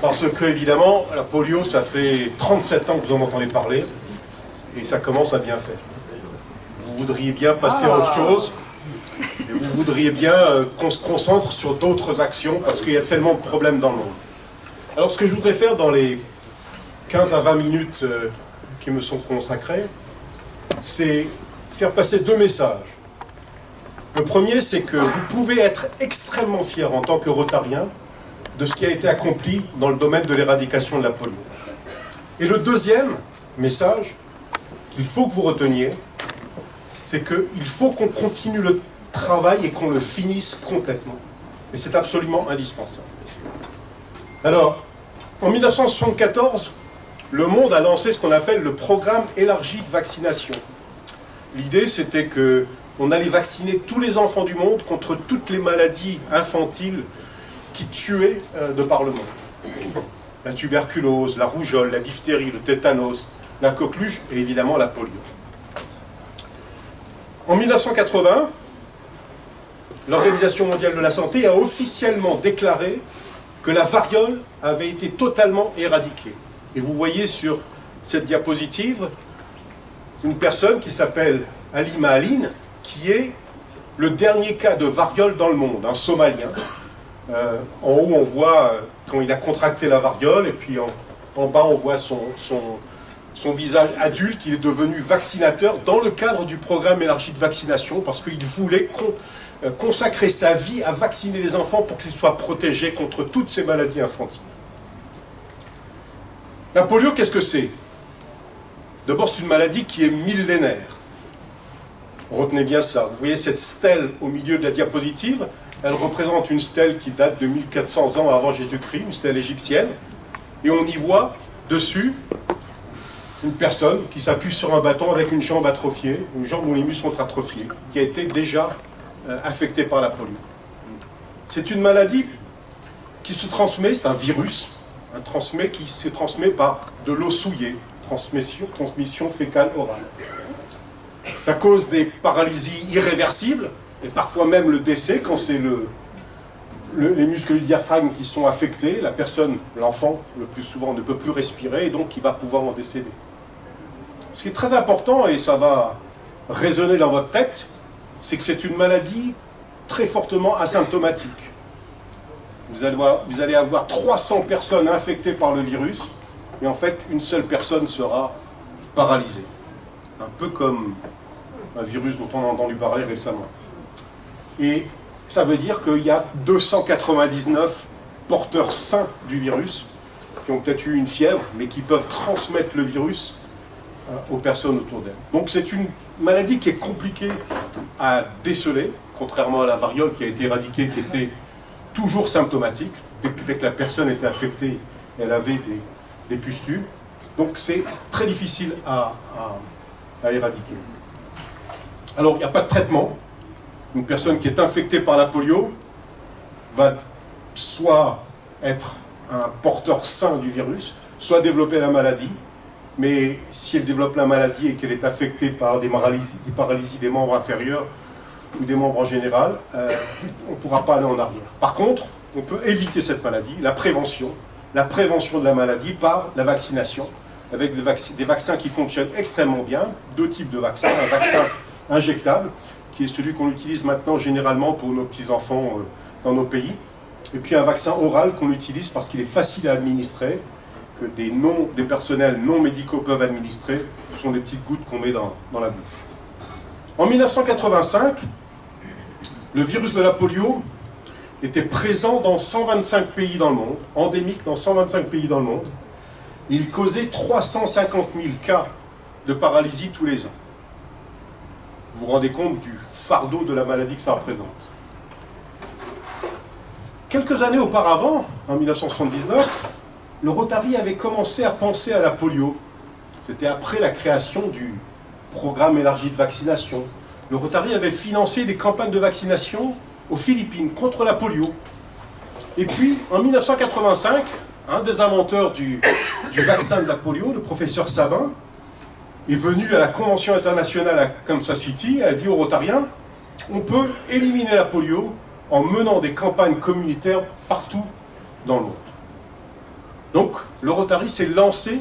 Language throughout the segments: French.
Parce que, évidemment, la polio, ça fait 37 ans que vous en entendez parler, et ça commence à bien faire. Vous voudriez bien passer à autre chose, et vous voudriez bien qu'on se concentre sur d'autres actions, parce qu'il y a tellement de problèmes dans le monde. Alors, ce que je voudrais faire dans les 15 à 20 minutes qui me sont consacrées, c'est faire passer deux messages. Le premier, c'est que vous pouvez être extrêmement fier en tant que rotarien de ce qui a été accompli dans le domaine de l'éradication de la polio. Et le deuxième message qu'il faut que vous reteniez, c'est qu'il faut qu'on continue le travail et qu'on le finisse complètement. Et c'est absolument indispensable. Alors, en 1974, le monde a lancé ce qu'on appelle le programme élargi de vaccination. L'idée, c'était qu'on allait vacciner tous les enfants du monde contre toutes les maladies infantiles qui tuaient de par le monde. La tuberculose, la rougeole, la diphtérie, le tétanos, la coqueluche et évidemment la polio. En 1980, l'Organisation mondiale de la santé a officiellement déclaré que la variole avait été totalement éradiquée. Et vous voyez sur cette diapositive une personne qui s'appelle Halima Aline, qui est le dernier cas de variole dans le monde, un Somalien. En haut, on voit quand il a contracté la variole, et puis en bas, on voit son visage adulte. Il est devenu vaccinateur dans le cadre du programme élargi de vaccination, parce qu'il voulait consacrer sa vie à vacciner les enfants pour qu'ils soient protégés contre toutes ces maladies infantiles. La polio, qu'est-ce que c'est? D'abord, c'est une maladie qui est millénaire. Retenez bien ça. Vous voyez cette stèle au milieu de la diapositive? Elle représente une stèle qui date de 1400 ans avant Jésus-Christ, une stèle égyptienne. Et on y voit dessus une personne qui s'appuie sur un bâton avec une jambe atrophiée, une jambe dont les muscles sont atrophiés, qui a été déjà affectée par la polio. C'est une maladie qui se transmet, c'est un virus, qui se transmet par de l'eau souillée, transmission fécale orale. Ça cause des paralysies irréversibles, et parfois même le décès quand c'est les muscles du diaphragme qui sont affectés. La personne, l'enfant, le plus souvent ne peut plus respirer, et donc il va pouvoir en décéder. Ce qui est très important, et ça va résonner dans votre tête, c'est que c'est une maladie très fortement asymptomatique. Vous allez avoir 300 personnes infectées par le virus, et en fait, une seule personne sera paralysée. Un peu comme un virus dont on a entendu parler récemment. Et ça veut dire qu'il y a 299 porteurs sains du virus, qui ont peut-être eu une fièvre, mais qui peuvent transmettre le virus aux personnes autour d'elles. Donc c'est une maladie qui est compliquée à déceler, contrairement à la variole qui a été éradiquée, qui était toujours symptomatique. Dès que la personne était affectée, elle avait des pustules. Donc c'est très difficile à éradiquer. Alors il n'y a pas de traitement. Une personne qui est infectée par la polio va soit être un porteur sain du virus, soit développer la maladie. Mais si elle développe la maladie et qu'elle est affectée par des paralysies des membres inférieurs ou des membres en général, on ne pourra pas aller en arrière. Par contre, on peut éviter cette maladie, la prévention de la maladie par la vaccination, avec des vaccins qui fonctionnent extrêmement bien, deux types de vaccins, un vaccin injectable, qui est celui qu'on utilise maintenant généralement pour nos petits-enfants dans nos pays, et puis un vaccin oral qu'on utilise parce qu'il est facile à administrer, que des personnels non médicaux peuvent administrer. Ce sont des petites gouttes qu'on met dans la bouche. En 1985, le virus de la polio était présent dans 125 pays dans le monde, endémique dans 125 pays dans le monde. Il causait 350 000 cas de paralysie tous les ans. Vous vous rendez compte du fardeau de la maladie que ça représente. Quelques années auparavant, en 1979, le Rotary avait commencé à penser à la polio. C'était après la création du programme élargi de vaccination. Le Rotary avait financé des campagnes de vaccination aux Philippines contre la polio. Et puis, en 1985, un des inventeurs du vaccin de la polio, le professeur Sabin, est venu à la Convention internationale à Kansas City et a dit aux Rotariens, on peut éliminer la polio en menant des campagnes communautaires partout dans le monde. Donc, le Rotary s'est lancé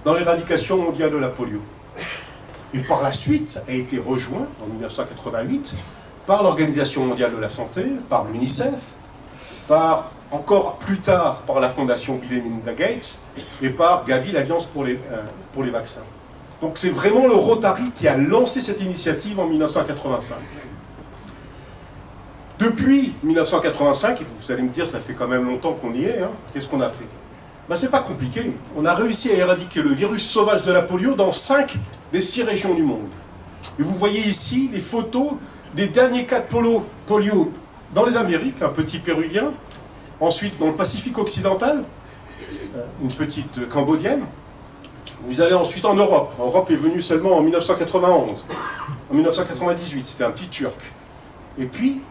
dans l'éradication mondiale de la polio. Et par la suite, ça a été rejoint, en 1988, par l'Organisation mondiale de la santé, par l'UNICEF, par, encore plus tard, par la fondation Bill et Melinda Gates, et par Gavi, l'Alliance pour les vaccins. Donc c'est vraiment le Rotary qui a lancé cette initiative en 1985. Depuis 1985, et vous allez me dire, ça fait quand même longtemps qu'on y est, hein, qu'est-ce qu'on a fait? Ben, c'est pas compliqué. On a réussi à éradiquer le virus sauvage de la polio dans 5 des 6 régions du monde. Et vous voyez ici les photos des derniers cas de polio dans les Amériques, un petit péruvien, ensuite dans le Pacifique occidental, une petite cambodgienne. Vous allez ensuite en Europe. L'Europe est venue seulement en 1991, en 1998, c'était un petit Turc. Et puis,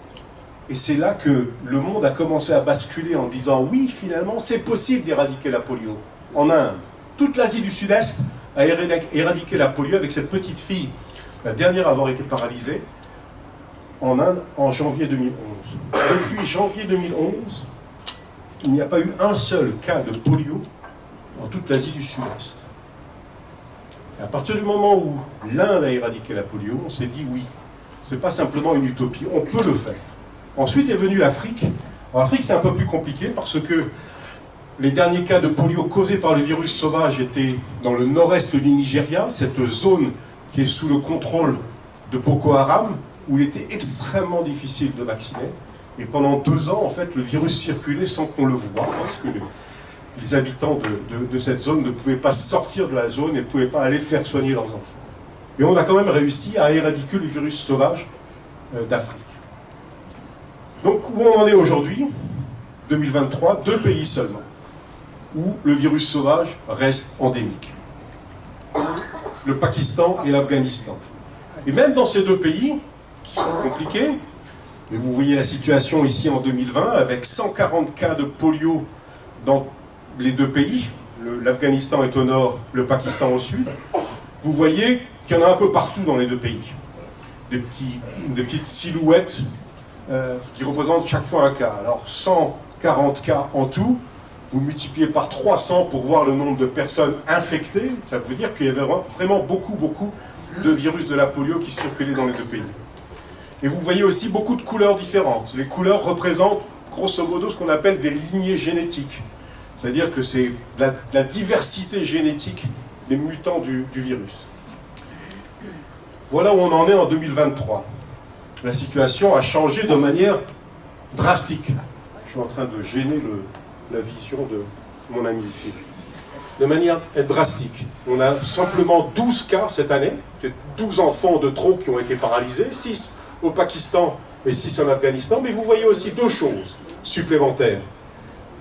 et c'est là que le monde a commencé à basculer en disant oui, finalement, c'est possible d'éradiquer la polio. En Inde, toute l'Asie du Sud-Est a éradiqué la polio avec cette petite fille, la dernière à avoir été paralysée, en Inde en janvier 2011. Depuis janvier 2011, il n'y a pas eu un seul cas de polio dans toute l'Asie du Sud-Est. Et à partir du moment où l'Inde a éradiqué la polio, on s'est dit oui, c'est pas simplement une utopie, on peut le faire. Ensuite est venue l'Afrique. L'Afrique, c'est un peu plus compliqué parce que les derniers cas de polio causés par le virus sauvage étaient dans le nord-est du Nigeria, cette zone qui est sous le contrôle de Boko Haram, où il était extrêmement difficile de vacciner. Et pendant 2 ans, en fait, le virus circulait sans qu'on le voie, parce que les habitants de cette zone ne pouvaient pas sortir de la zone et ne pouvaient pas aller faire soigner leurs enfants. Et on a quand même réussi à éradiquer le virus sauvage d'Afrique. Donc, où on en est aujourd'hui, 2023, 2 pays seulement, où le virus sauvage reste endémique. Le Pakistan et l'Afghanistan. Et même dans ces 2 pays, qui sont compliqués, et vous voyez la situation ici en 2020, avec 140 cas de polio dans les 2 pays, l'Afghanistan est au nord, le Pakistan au sud, vous voyez qu'il y en a un peu partout dans les 2 pays. Des petites silhouettes qui représentent chaque fois un cas. Alors 140 cas en tout, vous multipliez par 300 pour voir le nombre de personnes infectées, ça veut dire qu'il y avait vraiment beaucoup de virus de la polio qui circulaient dans les 2 pays. Et vous voyez aussi beaucoup de couleurs différentes. Les couleurs représentent grosso modo ce qu'on appelle des lignées génétiques. C'est-à-dire que c'est la diversité génétique des mutants du virus. Voilà où on en est en 2023. La situation a changé de manière drastique. Je suis en train de gêner la vision de mon ami ici. De manière drastique. On a simplement 12 cas cette année, 12 enfants de trop qui ont été paralysés, 6 au Pakistan et 6 en Afghanistan, mais vous voyez aussi 2 choses supplémentaires.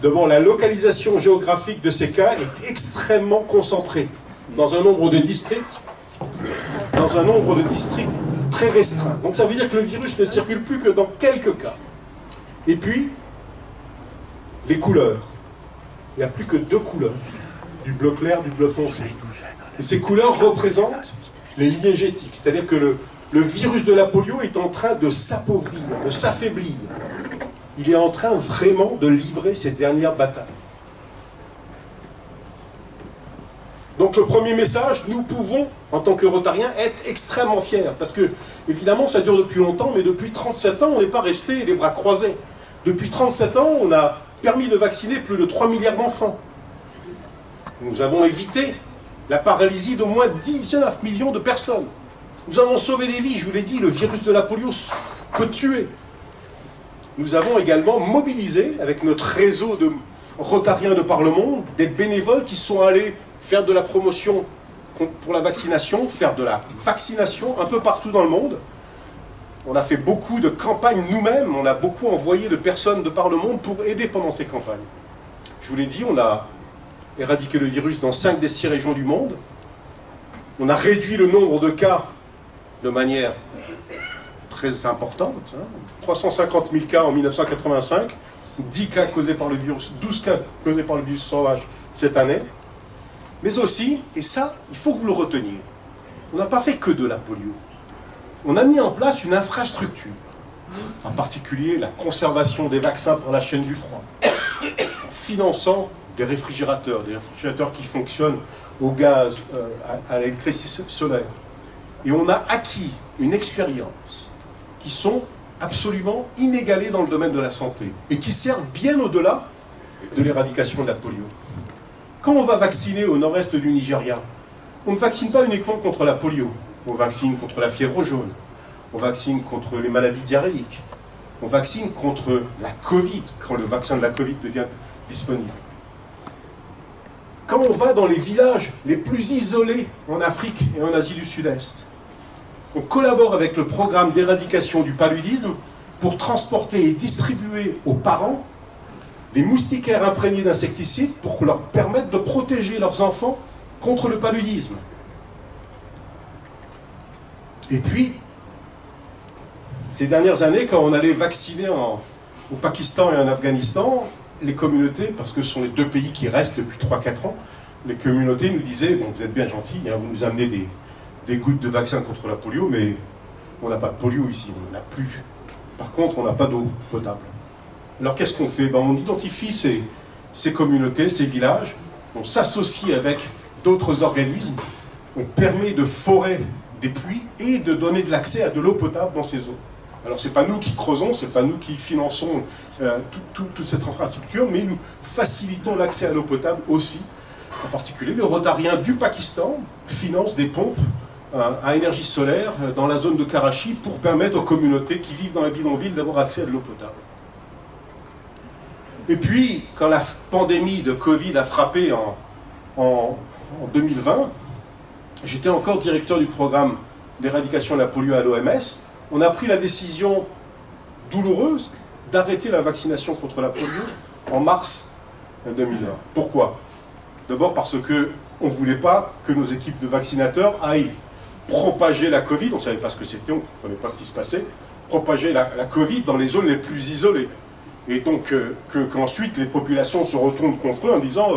D'abord, la localisation géographique de ces cas est extrêmement concentrée dans un nombre de districts, très restreint. Donc ça veut dire que le virus ne circule plus que dans quelques cas. Et puis, les couleurs. Il n'y a plus que 2 couleurs, du bleu clair, du bleu foncé. Et ces couleurs représentent les lignées génétiques, c'est-à-dire que le virus de la polio est en train de s'appauvrir, de s'affaiblir. Il est en train vraiment de livrer ses dernières batailles. Donc le premier message, nous pouvons, en tant que Rotariens, être extrêmement fiers. Parce que, évidemment, ça dure depuis longtemps, mais depuis 37 ans, on n'est pas resté les bras croisés. Depuis 37 ans, on a permis de vacciner plus de 3 milliards d'enfants. Nous avons évité la paralysie d'au moins 19 millions de personnes. Nous avons sauvé des vies, je vous l'ai dit, le virus de la polio peut tuer. Nous avons également mobilisé, avec notre réseau de Rotariens de par le monde, des bénévoles qui sont allés faire de la promotion pour la vaccination, faire de la vaccination un peu partout dans le monde. On a fait beaucoup de campagnes nous-mêmes, on a beaucoup envoyé de personnes de par le monde pour aider pendant ces campagnes. Je vous l'ai dit, on a éradiqué le virus dans 5 des 6 régions du monde. On a réduit le nombre de cas de manière très importante. 350 000 cas en 1985, 10 cas causés par le virus, 12 cas causés par le virus sauvage cette année. Mais aussi, et ça, il faut que vous le reteniez, on n'a pas fait que de la polio. On a mis en place une infrastructure, en particulier la conservation des vaccins pour la chaîne du froid, en finançant des réfrigérateurs qui fonctionnent au gaz, à l'électricité solaire. Et on a acquis une expérience qui sont absolument inégalées dans le domaine de la santé et qui servent bien au-delà de l'éradication de la polio. Quand on va vacciner au nord-est du Nigeria, on ne vaccine pas uniquement contre la polio, on vaccine contre la fièvre jaune, on vaccine contre les maladies diarrhéiques, on vaccine contre la Covid, quand le vaccin de la Covid devient disponible. Quand on va dans les villages les plus isolés en Afrique et en Asie du Sud-Est, on collabore avec le programme d'éradication du paludisme pour transporter et distribuer aux parents des moustiquaires imprégnés d'insecticides pour leur permettre de protéger leurs enfants contre le paludisme. Et puis, ces dernières années, quand on allait vacciner au Pakistan et en Afghanistan, les communautés, parce que ce sont les deux pays qui restent depuis 3-4 ans, les communautés nous disaient, bon, vous êtes bien gentils, hein, vous nous amenez des gouttes de vaccin contre la polio, mais on n'a pas de polio ici, on n'en a plus. Par contre, on n'a pas d'eau potable. Alors qu'est-ce qu'on fait? On identifie ces communautés, ces villages, on s'associe avec d'autres organismes, on permet de forer des puits et de donner de l'accès à de l'eau potable dans ces eaux. Alors c'est pas nous qui creusons, c'est pas nous qui finançons toute cette infrastructure, mais nous facilitons l'accès à l'eau potable aussi. En particulier, le Rotariens du Pakistan financent des pompes à énergie solaire dans la zone de Karachi pour permettre aux communautés qui vivent dans les bidonvilles d'avoir accès à de l'eau potable. Et puis, quand la pandémie de Covid a frappé en 2020, j'étais encore directeur du programme d'éradication de la polio à l'OMS, on a pris la décision douloureuse d'arrêter la vaccination contre la polio en mars 2020. Pourquoi? D'abord parce qu'on ne voulait pas que nos équipes de vaccinateurs aillent propager la Covid, on ne savait pas ce que c'était, on ne comprenait pas ce qui se passait, propager la Covid dans les zones les plus isolées. Et donc qu'ensuite les populations se retournent contre eux en disant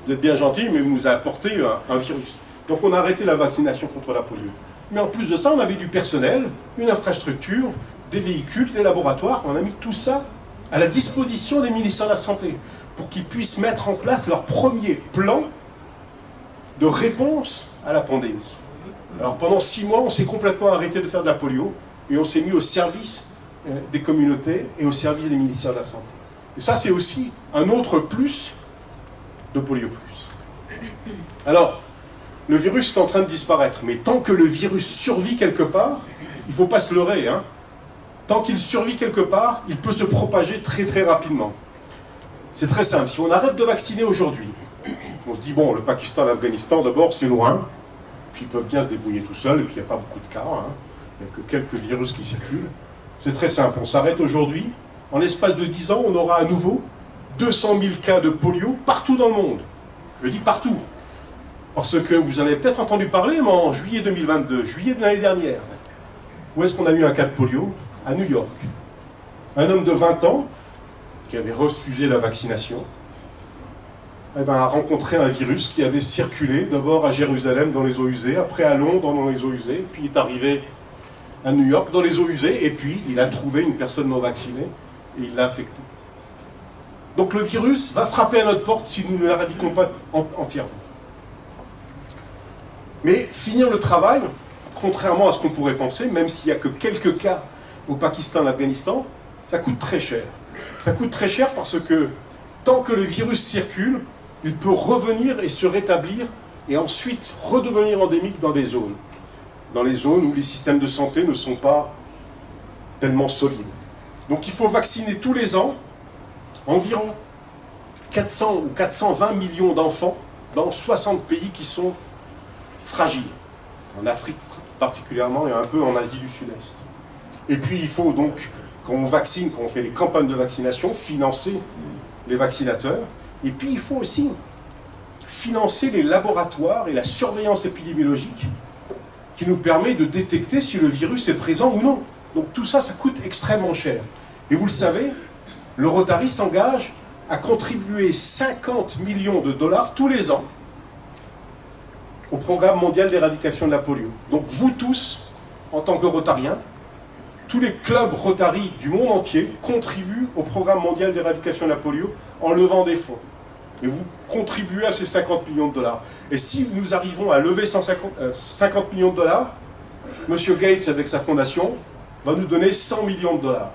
vous êtes bien gentils, mais vous nous apportez un virus. Donc on a arrêté la vaccination contre la polio. Mais en plus de ça, on avait du personnel, une infrastructure, des véhicules, des laboratoires. On a mis tout ça à la disposition des ministères de la Santé pour qu'ils puissent mettre en place leur premier plan de réponse à la pandémie. Alors pendant 6 mois, on s'est complètement arrêté de faire de la polio et on s'est mis au service des communautés et au service des ministères de la Santé. Et ça, c'est aussi un autre plus de Polio Plus. Alors, le virus est en train de disparaître, mais tant que le virus survit quelque part, il ne faut pas se leurrer, hein. Tant qu'il survit quelque part, il peut se propager très très rapidement. C'est très simple, si on arrête de vacciner aujourd'hui, on se dit, bon, le Pakistan, l'Afghanistan, d'abord, c'est loin, puis ils peuvent bien se débrouiller tout seuls, et puis il n'y a pas beaucoup de cas, hein. Il n'y a que quelques virus qui circulent. C'est très simple, on s'arrête aujourd'hui, en l'espace de 10 ans, on aura à nouveau 200 000 cas de polio partout dans le monde. Je dis partout. Parce que vous en avez peut-être entendu parler, mais en juillet 2022, juillet de l'année dernière, où est-ce qu'on a eu un cas de polio? À New York. Un homme de 20 ans, qui avait refusé la vaccination, a rencontré un virus qui avait circulé d'abord à Jérusalem dans les eaux usées, après à Londres dans les eaux usées, puis il est arrivé à New York dans les eaux usées, et puis il a trouvé une personne non vaccinée, et il l'a affectée. Donc le virus va frapper à notre porte si nous ne l'éradiquons pas entièrement. Mais finir le travail, contrairement à ce qu'on pourrait penser, même s'il n'y a que quelques cas au Pakistan et l'Afghanistan, ça coûte très cher. Ça coûte très cher parce que tant que le virus circule, il peut revenir et se rétablir et ensuite redevenir endémique dans des zones. Dans les zones où les systèmes de santé ne sont pas tellement solides. Donc il faut vacciner tous les ans environ 400 ou 420 millions d'enfants dans 60 pays qui sont fragiles. En Afrique particulièrement et un peu en Asie du Sud-Est. Et puis il faut donc, quand on vaccine, quand on fait des campagnes de vaccination, financer les vaccinateurs. Et puis il faut aussi financer les laboratoires et la surveillance épidémiologique qui nous permet de détecter si le virus est présent ou non. Donc tout ça, ça coûte extrêmement cher. Et vous le savez, le Rotary s'engage à contribuer 50 millions de dollars tous les ans au programme mondial d'éradication de la polio. Donc vous tous, en tant que Rotariens, tous les clubs Rotary du monde entier contribuent au programme mondial d'éradication de la polio en levant des fonds. Et vous contribuez à ces 50 millions de dollars. Et si nous arrivons à lever 50 millions de dollars, M. Gates, avec sa fondation, va nous donner 100 millions de dollars.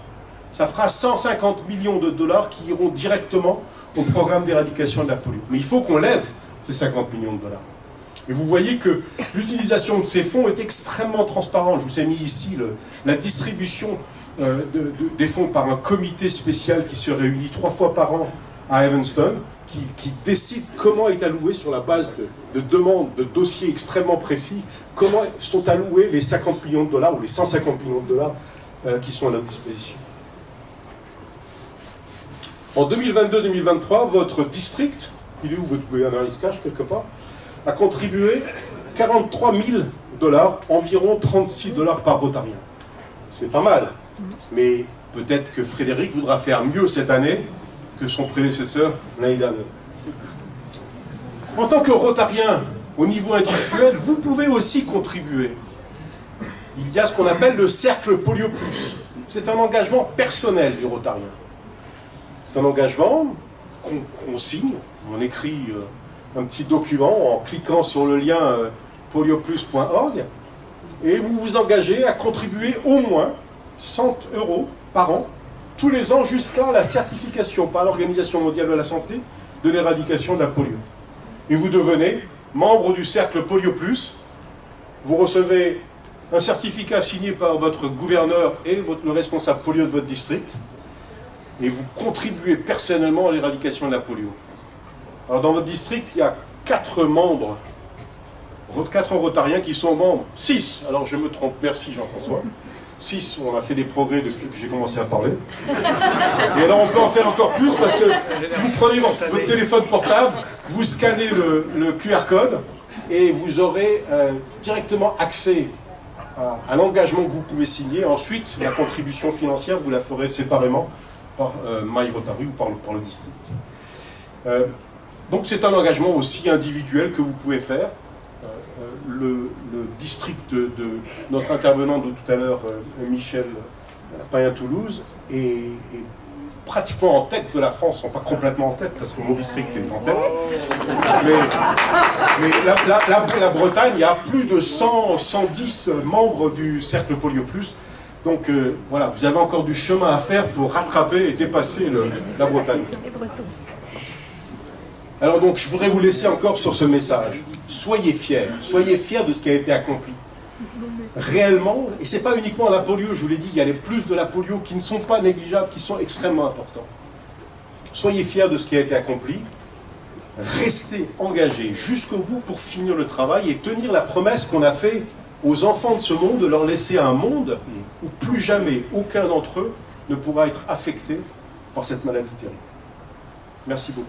Ça fera 150 millions de dollars qui iront directement au programme d'éradication de la polio. Mais il faut qu'on lève ces 50 millions de dollars. Et vous voyez que l'utilisation de ces fonds est extrêmement transparente. Je vous ai mis ici la distribution des fonds par un comité spécial qui se réunit 3 fois par an à Evanston, qui décide comment est alloué sur la base de demandes, de dossiers extrêmement précis, comment sont alloués les 50 millions de dollars ou les 150 millions de dollars qui sont à notre disposition. En 2022-2023, votre district, il est où votre gouverneur, il se cache quelque part, a contribué 43 000 $, environ 36 $ par rotarien. C'est pas mal, mais peut-être que Frédéric voudra faire mieux cette année que son prédécesseur l'année dernière. En tant que rotarien, au niveau individuel, vous pouvez aussi contribuer. Il y a ce qu'on appelle le cercle Polio Plus. C'est un engagement personnel du rotarien. C'est un engagement qu'on signe, on écrit un petit document en cliquant sur le lien polioplus.org et vous vous engagez à contribuer au moins 100 € par an, tous les ans jusqu'à la certification par l'Organisation mondiale de la santé de l'éradication de la polio. Et vous devenez membre du cercle Polio Plus, vous recevez un certificat signé par votre gouverneur et le responsable polio de votre district, et vous contribuez personnellement à l'éradication de la polio. Alors dans votre district, il y a 4 membres, 4 rotariens qui sont membres, 6, alors je me trompe, merci Jean-François, 6, on a fait des progrès depuis que j'ai commencé à parler. Et alors on peut en faire encore plus parce que si vous prenez votre téléphone portable, vous scannez le QR code et vous aurez directement accès à l'engagement que vous pouvez signer. Ensuite, la contribution financière, vous la ferez séparément par MyRotary ou par le district. Donc c'est un engagement aussi individuel que vous pouvez faire. Le district de notre intervenant de tout à l'heure, Michel Payen-Toulouse, est pratiquement en tête de la France, pas complètement en tête, parce que mon district est en tête. Mais la Bretagne, il y a plus de 110 membres du Cercle Polio Plus. Donc voilà, vous avez encore du chemin à faire pour rattraper et dépasser la Bretagne. Alors donc, je voudrais vous laisser encore sur ce message. Soyez fiers de ce qui a été accompli. Réellement, et ce n'est pas uniquement la polio, je vous l'ai dit, il y a les plus de la polio qui ne sont pas négligeables, qui sont extrêmement importants. Soyez fiers de ce qui a été accompli. Restez engagés jusqu'au bout pour finir le travail et tenir la promesse qu'on a faite aux enfants de ce monde, de leur laisser un monde où plus jamais aucun d'entre eux ne pourra être affecté par cette maladie terrible. Merci beaucoup.